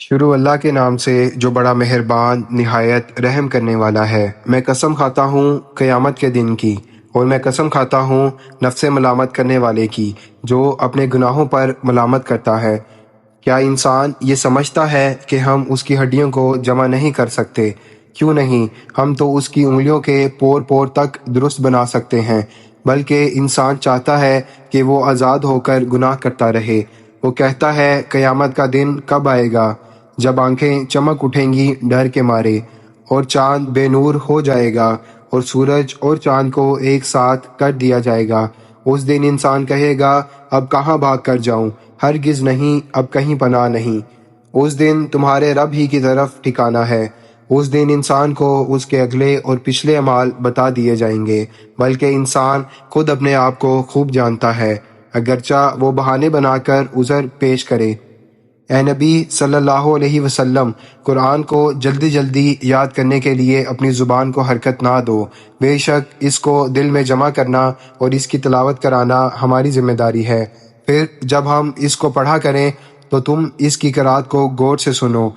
شروع اللہ کے نام سے جو بڑا مہربان نہایت رحم کرنے والا ہے۔ میں قسم کھاتا ہوں قیامت کے دن کی، اور میں قسم کھاتا ہوں نفس ملامت کرنے والے کی جو اپنے گناہوں پر ملامت کرتا ہے۔ کیا انسان یہ سمجھتا ہے کہ ہم اس کی ہڈیوں کو جمع نہیں کر سکتے؟ کیوں نہیں، ہم تو اس کی انگلیوں کے پور پور تک درست بنا سکتے ہیں۔ بلکہ انسان چاہتا ہے کہ وہ آزاد ہو کر گناہ کرتا رہے۔ وہ کہتا ہے قیامت کا دن کب آئے گا، جب آنکھیں چمک اٹھیں گی ڈر کے مارے، اور چاند بے نور ہو جائے گا، اور سورج اور چاند کو ایک ساتھ کر دیا جائے گا۔ اس دن انسان کہے گا اب کہاں بھاگ کر جاؤں، ہرگز نہیں، اب کہیں پناہ نہیں۔ اس دن تمہارے رب ہی کی طرف ٹھکانہ ہے۔ اس دن انسان کو اس کے اگلے اور پچھلے اعمال بتا دیے جائیں گے، بلکہ انسان خود اپنے آپ کو خوب جانتا ہے، اگرچہ وہ بہانے بنا کر عذر پیش کرے۔ اے نبی صلی اللہ علیہ وسلم، قرآن کو جلدی جلدی یاد کرنے کے لیے اپنی زبان کو حرکت نہ دو۔ بے شک اس کو دل میں جمع کرنا اور اس کی تلاوت کرانا ہماری ذمہ داری ہے۔ پھر جب ہم اس کو پڑھا کریں تو تم اس کی قرأت کو غور سے سنو۔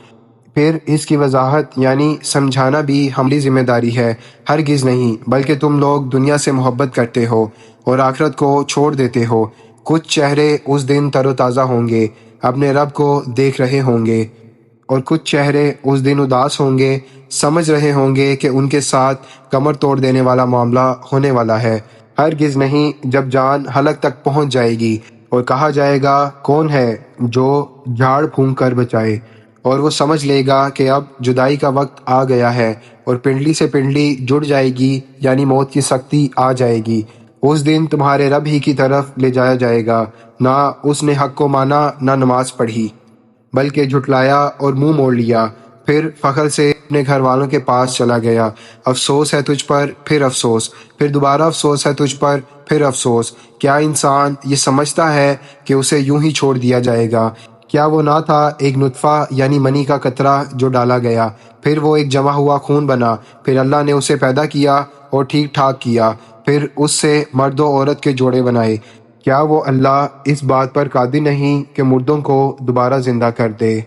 پھر اس کی وضاحت یعنی سمجھانا بھی ہماری ذمہ داری ہے۔ ہرگز نہیں، بلکہ تم لوگ دنیا سے محبت کرتے ہو اور آخرت کو چھوڑ دیتے ہو۔ کچھ چہرے اس دن تر و تازہ ہوں گے، اپنے رب کو دیکھ رہے ہوں گے، اور کچھ چہرے اس دن اداس ہوں گے، سمجھ رہے ہوں گے کہ ان کے ساتھ کمر توڑ دینے والا معاملہ ہونے والا ہے۔ ہرگز نہیں، جب جان حلق تک پہنچ جائے گی اور کہا جائے گا کون ہے جو جھاڑ پھونک کر بچائے، اور وہ سمجھ لے گا کہ اب جدائی کا وقت آ گیا ہے، اور پنڈلی سے پنڈلی جڑ جائے گی، یعنی موت کی سختی آ جائے گی۔ اس دن تمہارے رب ہی کی طرف لے جایا جائے گا۔ نہ اس نے حق کو مانا، نہ نماز پڑھی، بلکہ جھٹلایا اور منہ موڑ لیا، پھر فخر سے اپنے گھر والوں کے پاس چلا گیا۔ افسوس ہے تجھ پر، پھر افسوس، پھر دوبارہ افسوس ہے تجھ پر، پھر افسوس۔ کیا انسان یہ سمجھتا ہے کہ اسے یوں ہی چھوڑ دیا جائے گا؟ کیا وہ نہ تھا ایک نطفہ یعنی منی کا قطرہ جو ڈالا گیا، پھر وہ ایک جمع ہوا خون بنا، پھر اللہ نے اسے پیدا کیا اور ٹھیک ٹھاک کیا، پھر اس سے مرد و عورت کے جوڑے بنائے۔ کیا وہ اللہ اس بات پر قادر نہیں کہ مردوں کو دوبارہ زندہ کر دے؟